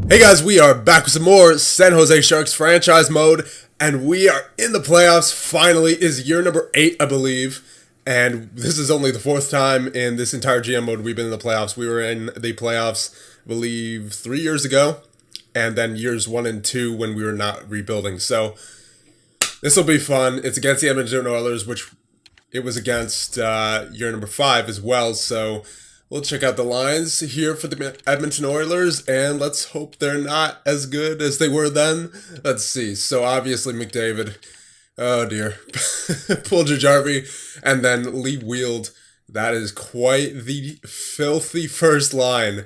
Hey guys, we are back with some more San Jose Sharks franchise mode, and we are in the playoffs. Finally, is year number 8, I believe, and this is only the 4th time in this entire GM mode we've been in the playoffs. We were in the playoffs, I believe, 3 years ago, and then years 1 and 2 when we were not rebuilding. So this will be fun. It's against the Edmonton Oilers, which it was against year number 5 as well. So we'll check out the lines here for the Edmonton Oilers, and let's hope they're not as good as they were then. Let's see. So obviously McDavid, oh dear, Puljujärvi, and then Lee Wield. That is quite the filthy first line.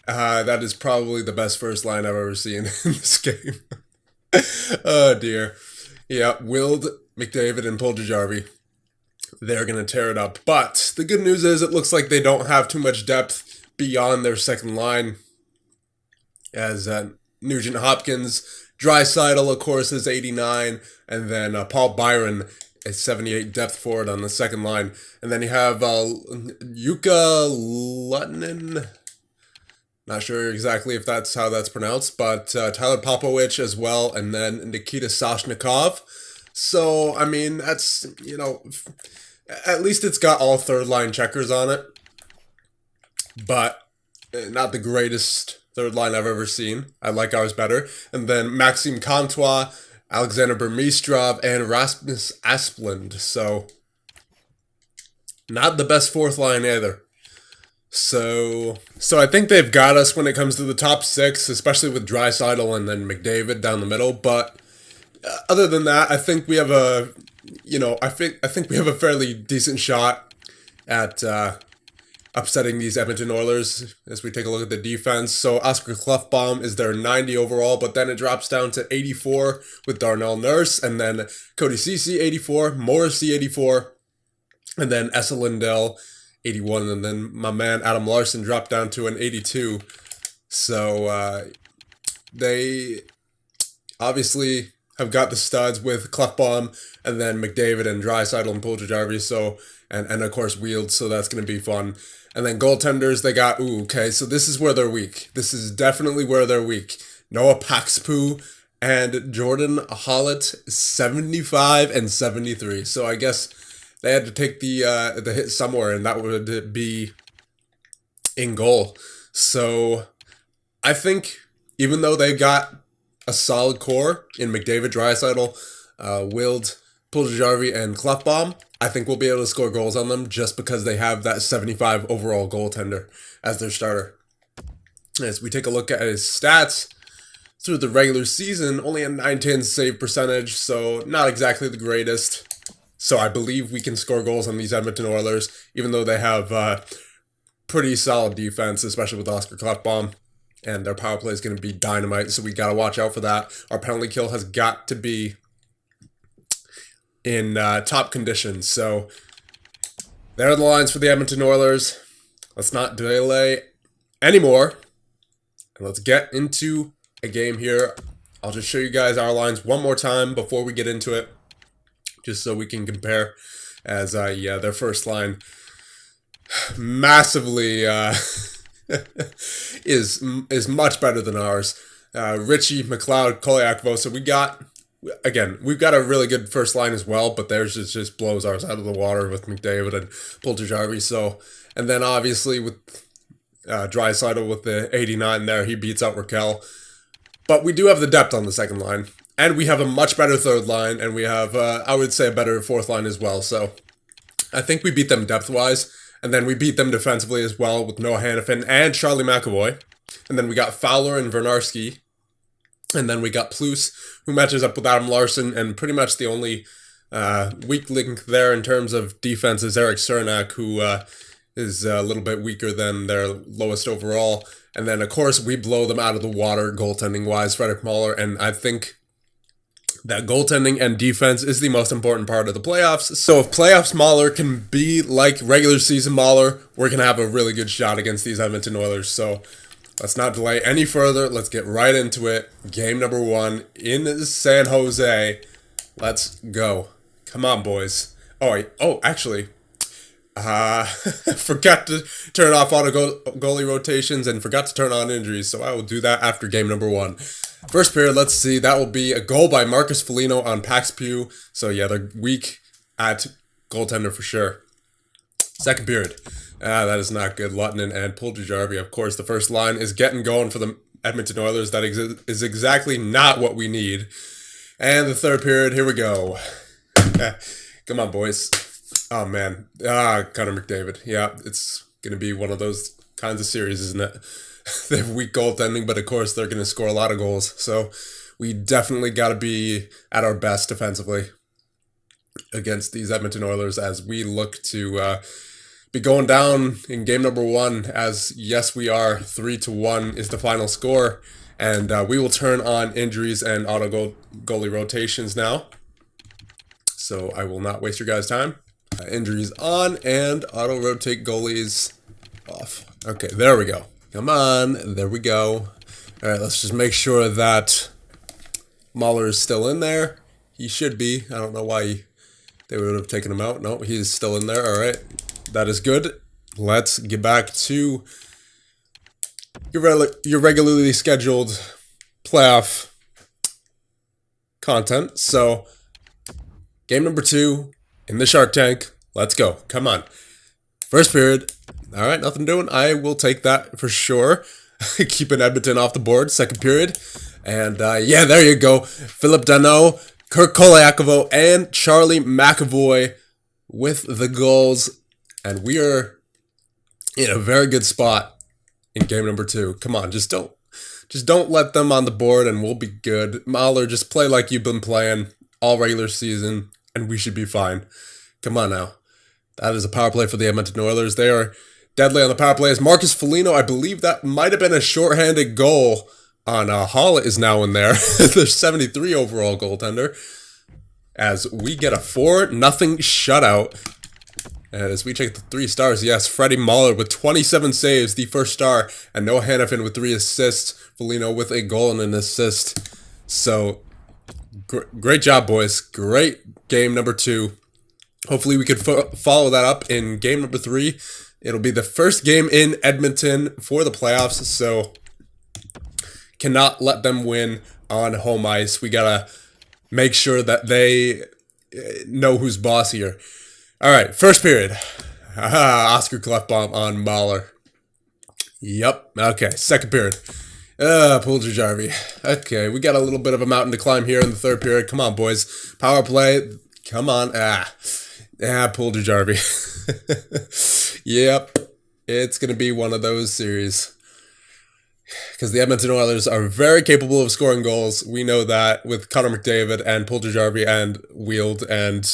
That is probably the best first line I've ever seen in this game. Oh dear. Yeah, Wield, McDavid, and Puljujärvi. They're going to tear it up. But the good news is it looks like they don't have too much depth beyond their second line. As Nugent Hopkins, Draisaitl, of course, is 89. And then Paul Byron is 78 depth forward on the second line. And then you have Yuka Lutinen. Not sure exactly if that's how that's pronounced. But Tyler Popovich as well. And then Nikita Soshnikov. So, I mean, that's, at least it's got all third line checkers on it. But not the greatest third line I've ever seen. I like ours better. And then Maxime Comtois, Alexander Burmistrov, and Rasmus Asplund. So, not the best fourth line either. So I think they've got us when it comes to the top 6, especially with Draisaitl and then McDavid down the middle. But other than that, I think we have I think we have a fairly decent shot at upsetting these Edmonton Oilers as we take a look at the defense. So Oscar Klefbom is their 90 overall, but then it drops down to 84 with Darnell Nurse, and then Cody Ceci 84, Morrissey 84, and then Esa Lindell 81, and then my man Adam Larson dropped down to an 82. So they obviously have got the studs with Klefbom, and then McDavid and Draisaitl and Puljujärvi, so and of course Wield, so that's going to be fun. And then goaltenders, they got, so this is where they're weak. This is definitely where they're weak. Noah Paxpoo and Jordan Hollett, 75 and 73. So I guess they had to take the hit somewhere, and that would be in goal. So I think even though they got a solid core in McDavid, Draisaitl, Wild, Puljujärvi, and Klefbom, I think we'll be able to score goals on them just because they have that 75 overall goaltender as their starter. As we take a look at his stats through the regular season, only a .910 save percentage, so not exactly the greatest. So I believe we can score goals on these Edmonton Oilers, even though they have pretty solid defense, especially with Oscar Klefbom. And their power play is going to be dynamite, so we got to watch out for that. Our penalty kill has got to be in top conditions. So there are the lines for the Edmonton Oilers. Let's not delay anymore. And let's get into a game here. I'll just show you guys our lines one more time before we get into it, just so we can compare. As, their first line massively is much better than ours. Richie, McLeod, Koliakvo. So we've got a really good first line as well, but theirs just blows ours out of the water with McDavid and Puljujärvi. So, and then obviously with Draisaitl with the 89 there, he beats out Raquel. But we do have the depth on the second line, and we have a much better third line, and we have, I would say, a better fourth line as well. So I think we beat them depth-wise. And then we beat them defensively as well with Noah Hannafin and Charlie McAvoy. And then we got Fowler and Vernarski. And then we got Plus, who matches up with Adam Larson. And pretty much the only weak link there in terms of defense is Eric Cernak, who is a little bit weaker than their lowest overall. And then, of course, we blow them out of the water goaltending-wise, Frederick Mahler. And I think that goaltending and defense is the most important part of the playoffs. So if playoffs Mahler can be like regular season Mahler, we're going to have a really good shot against these Edmonton Oilers. So let's not delay any further. Let's get right into it. Game number 1 in San Jose. Let's go. Come on, boys. Actually, Forgot to turn off auto goalie rotations and forgot to turn on injuries, so I will do that after game number 1. First period, let's see. That will be a goal by Marcus Foligno on Pax Pew. So yeah, they're weak at goaltender for sure. Second period. That is not good. Luttinen and Puljujarvi, of course. The first line is getting going for the Edmonton Oilers. That is exactly not what we need. And the third period, here we go. Come on, boys. Oh, man. Connor McDavid. Yeah, it's going to be one of those kinds of series, isn't it? They have weak goaltending, but of course they're going to score a lot of goals. So we definitely got to be at our best defensively against these Edmonton Oilers as we look to be going down in game number 1. As yes, we are 3-1 is the final score, and we will turn on injuries and auto goalie rotations now. So I will not waste your guys' time. Injuries on and auto rotate goalies off. Okay, there we go. Come on, there we go. All right, let's just make sure that Mahler is still in there. He should be. I don't know why they would have taken him out. No, he's still in there. All right, that is good. Let's get back to your regularly scheduled playoff content. So, game number 2 in the Shark Tank. Let's go. Come on. First period. All right, nothing doing. I will take that for sure. Keeping Edmonton off the board. Second period. And yeah, there you go. Philip Danault, Kirk Koliakovo, and Charlie McAvoy with the goals. And we are in a very good spot in game number 2. Come on, just don't let them on the board and we'll be good. Mahler, just play like you've been playing all regular season and we should be fine. Come on now. That is a power play for the Edmonton Oilers. They are deadly on the power plays. Marcus Foligno, I believe that might have been a shorthanded goal on Hall is now in there. Their 73 overall goaltender. As we get a 4-0 shutout. And as we check the 3 stars, yes, Freddie Mahler with 27 saves, the first star. And Noah Hannafin with 3 assists. Foligno with a goal and an assist. So, great job, boys. Great game number 2. Hopefully we could follow that up in game number 3. It'll be the first game in Edmonton for the playoffs, so cannot let them win on home ice. We gotta make sure that they know who's boss here. All right, first period. Oscar Klefbom on Mahler. Yep, okay, second period. Puljujarvi. Okay, we got a little bit of a mountain to climb here in the third period. Come on, boys. Power play. Come on. Puljujarvi. Yep, it's going to be one of those series. Because the Edmonton Oilers are very capable of scoring goals. We know that with Connor McDavid and Puljujarvi and Wield and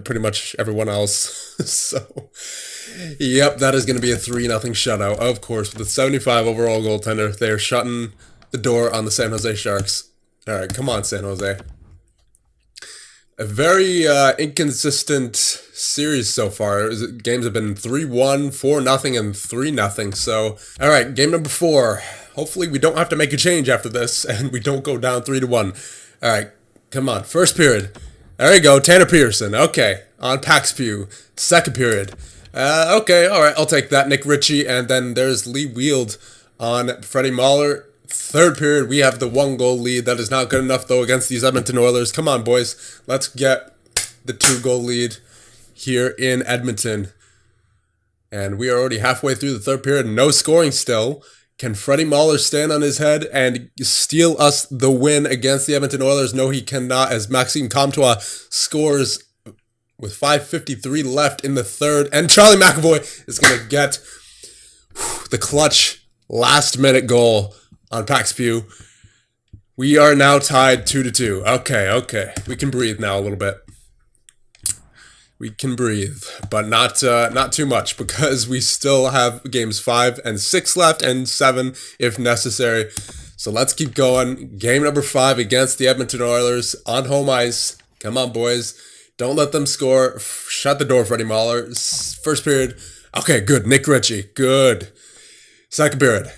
pretty much everyone else. So, yep, that is going to be a 3-0 shutout. Of course, with the 75 overall goaltender, they're shutting the door on the San Jose Sharks. All right, come on, San Jose. A very inconsistent series so far. Games have been 3-1, 4-0, and 3-0. So, all right, game number 4. Hopefully we don't have to make a change after this, and we don't go down 3-1. All right, come on. First period. There you go, Tanner Pearson. Okay, on Pax Pew. Second period. Okay, all right, I'll take that. Nick Ritchie, and then there's Lee Wield on Freddie Mahler. Third period, we have the 1-goal lead. That is not good enough, though, against these Edmonton Oilers. Come on, boys. Let's get the 2-goal lead here in Edmonton. And we are already halfway through the third period. No scoring still. Can Freddie Mahler stand on his head and steal us the win against the Edmonton Oilers? No, he cannot, as Maxime Comtois scores with 5:53 left in the third. And Charlie McAvoy is going to get the clutch last-minute goal on Pax Pew. We are now tied 2-2. Okay. We can breathe now a little bit. We can breathe, but not too much, because we still have games 5 and 6 left, and 7 if necessary. So let's keep going. Game number 5 against the Edmonton Oilers on home ice. Come on, boys. Don't let them score. Shut the door, Freddie Mahler. First period. Okay, good. Nick Ritchie. Good. Second period.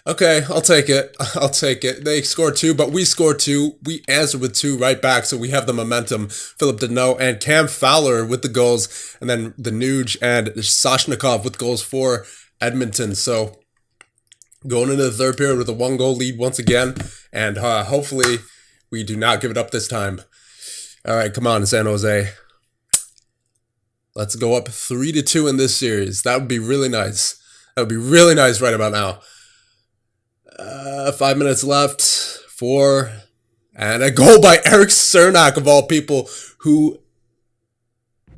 Okay, I'll take it. I'll take it. They scored two, but we scored two. We answered with two right back, so we have the momentum. Philip Deneau and Cam Fowler with the goals, and then the Nuge and Soshnikov with goals for Edmonton. So going into the third period with a 1-goal lead once again, and hopefully we do not give it up this time. All right, come on, San Jose. Let's go up 3-2 in this series. That would be really nice. That would be really nice right about now. 5 minutes left. 4. And a goal by Eric Cernak, of all people, who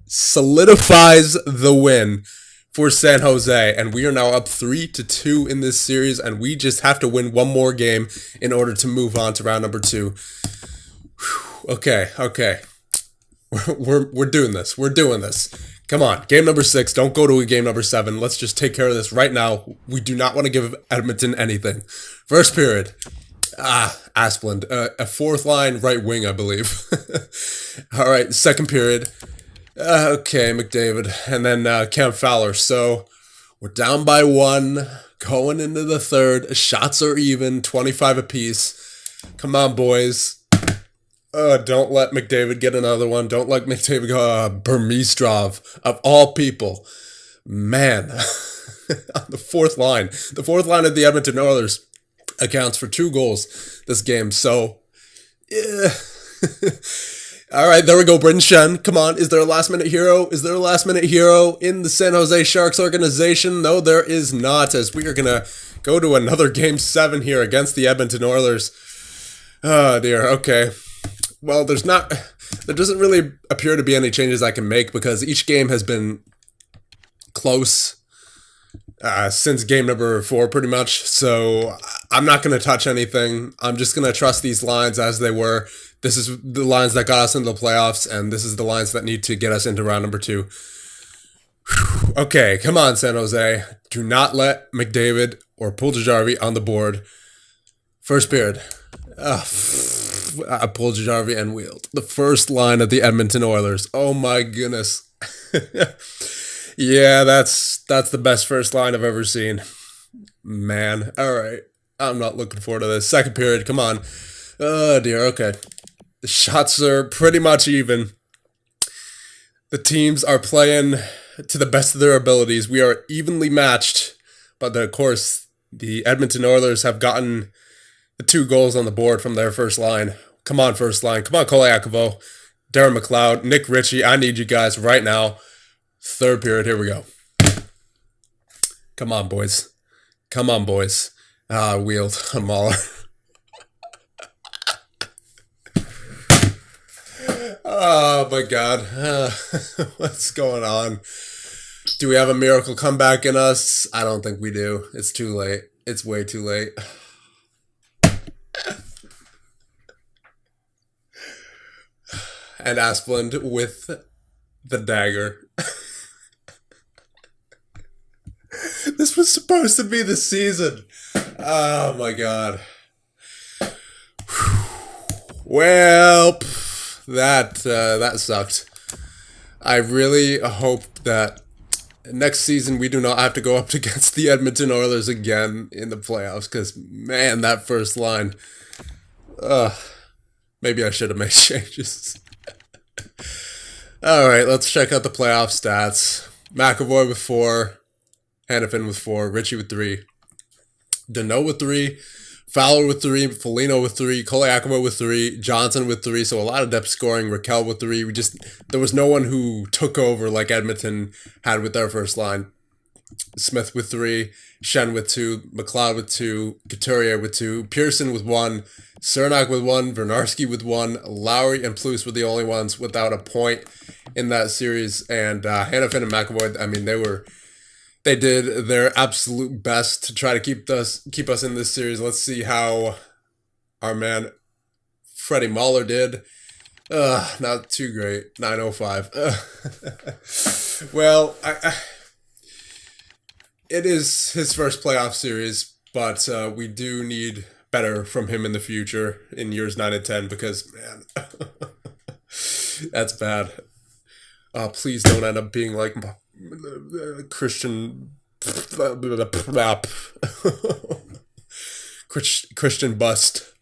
solidifies the win for San Jose. And we are now up 3-2 in this series. And we just have to win one more game in order to move on to round number 2. Okay. We're doing this. We're doing this. Come on. Game number 6. Don't go to a game number 7. Let's just take care of this right now. We do not want to give Edmonton anything. First period. Asplund. A fourth line right wing, I believe. All right. Second period. Okay, McDavid. And then Cam Fowler. So we're down by 1. Going into the third. Shots are even. 25 apiece. Come on, boys. Don't let McDavid get another one. Don't let McDavid go. Burmistrov, of all people. Man. On the fourth line. The fourth line of the Edmonton Oilers accounts for 2 goals this game. So, yeah. All right, there we go. Brendan Shen. Come on. Is there a last-minute hero? Is there a last-minute hero in the San Jose Sharks organization? No, there is not, as we are going to go to another Game 7 here against the Edmonton Oilers. Oh, dear. Okay. Well, there doesn't really appear to be any changes I can make because each game has been close since game number 4, pretty much. So I'm not going to touch anything. I'm just going to trust these lines as they were. This is the lines that got us into the playoffs, and this is the lines that need to get us into round number 2. Whew. Okay, come on, San Jose. Do not let McDavid or Puljujarvi on the board. First period. Puljujarvi and Wield. The first line of the Edmonton Oilers. Oh my goodness. Yeah, that's the best first line I've ever seen. Man. All right. I'm not looking forward to this. Second period. Come on. Oh dear. Okay. The shots are pretty much even. The teams are playing to the best of their abilities. We are evenly matched. But of course, the Edmonton Oilers have gotten the 2 goals on the board from their first line. Come on, first line. Come on, Koliakovo, Darren McLeod, Nick Ritchie. I need you guys right now. Third period. Here we go. Come on, boys. Come on, boys. Wield. Mahler. Oh, my God. What's going on? Do we have a miracle comeback in us? I don't think we do. It's too late. It's way too late. And Asplund with the dagger. This was supposed to be the season. Oh my God. Well, that sucked. I really hope that next season we do not have to go up against the Edmonton Oilers again in the playoffs, because man, that first line. Maybe I should have made changes. All right, let's check out the playoff stats. McAvoy with 4, Hannafin with 4, Ritchie with 3, Deneau with 3, Fowler with 3, Foligno with 3, Koliakovo with 3, Johnson with 3. So a lot of depth scoring. Raquel with 3. There was no one who took over like Edmonton had with their first line. Smith with 3, Shen with 2, McLeod with 2, Couturier with 2, Pearson with 1, Cernak with 1, Vernarski with 1, Lowry and Plus were the only ones without a point in that series, and Hannafin and McAvoy, I mean, they did their absolute best to try to keep us in this series. Let's see how our man Freddie Mahler did. Not too great. 905. Well, it is his first playoff series, but we do need better from him in the future in years 9 and 10 because, man, that's bad. Please don't end up being like Christian. Christian bust.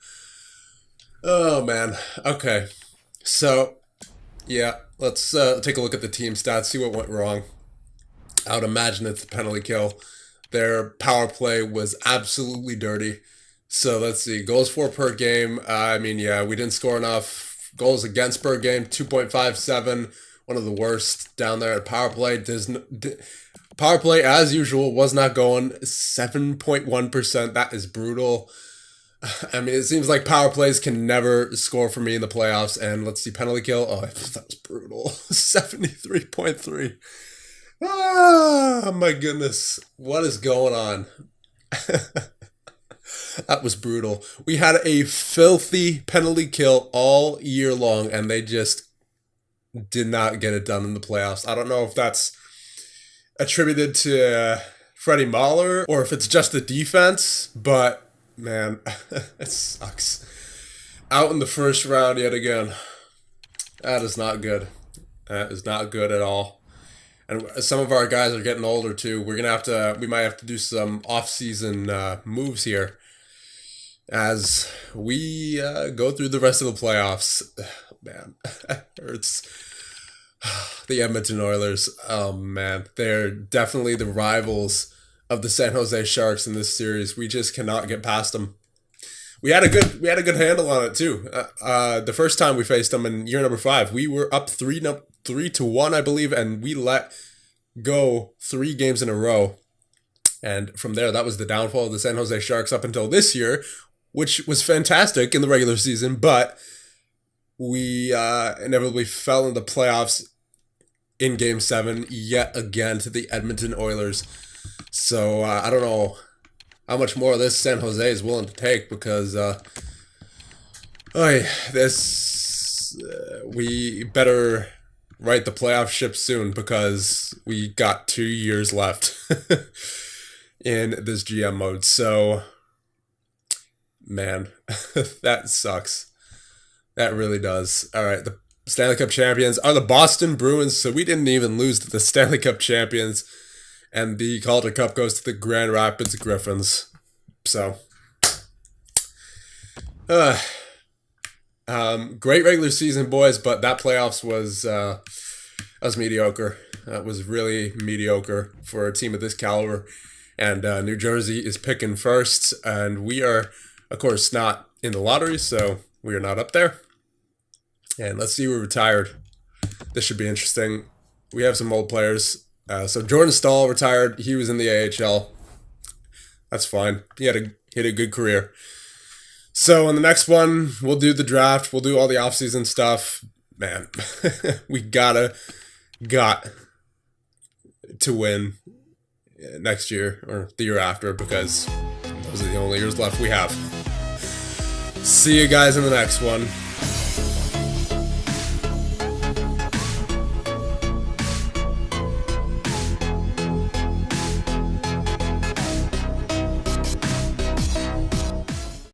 Oh, man. Okay. So, yeah, let's take a look at the team stats, see what went wrong. I would imagine it's the penalty kill. Their power play was absolutely dirty. So let's see. Goals for per game. We didn't score enough goals against per game. 2.57. One of the worst down there at power play. Power play, as usual, was not going. 7.1%. That is brutal. It seems like power plays can never score for me in the playoffs. And let's see, penalty kill. Oh, that was brutal. 73.3. Ah, my goodness. What is going on? That was brutal. We had a filthy penalty kill all year long, and they just did not get it done in the playoffs. I don't know if that's attributed to Freddie Mahler or if it's just the defense, but man, it sucks. Out in the first round yet again. That is not good. That is not good at all. And some of our guys are getting older too. We might have to do some off-season moves here as we go through the rest of the playoffs. Man, hurts. The Edmonton Oilers. Oh man, they're definitely the rivals of the San Jose Sharks in this series. We just cannot get past them. We had a good handle on it too. The first time we faced them in year number 5, we were up 3-1, I believe, and we let go 3 games in a row. And from there, that was the downfall of the San Jose Sharks up until this year, which was fantastic in the regular season, but we inevitably fell in the playoffs in Game 7 yet again to the Edmonton Oilers. So I don't know how much more of this San Jose is willing to take because we better right the playoff ship soon because we got 2 years left in this GM mode. So, man, that sucks. That really does. All right, the Stanley Cup champions are the Boston Bruins, so we didn't even lose to the Stanley Cup champions. And the Calder Cup goes to the Grand Rapids Griffins. So, great regular season, boys, but that playoffs was mediocre. That was really mediocre for a team of this caliber. And New Jersey is picking first, and we are, of course, not in the lottery, so we are not up there. And let's see, we're retired. This should be interesting. We have some old players. So Jordan Staal retired. He was in the AHL. That's fine. He had a good career. So on the next one, we'll do the draft. We'll do all the offseason stuff. Man, we got to win next year or the year after because those are the only years left we have. See you guys in the next one.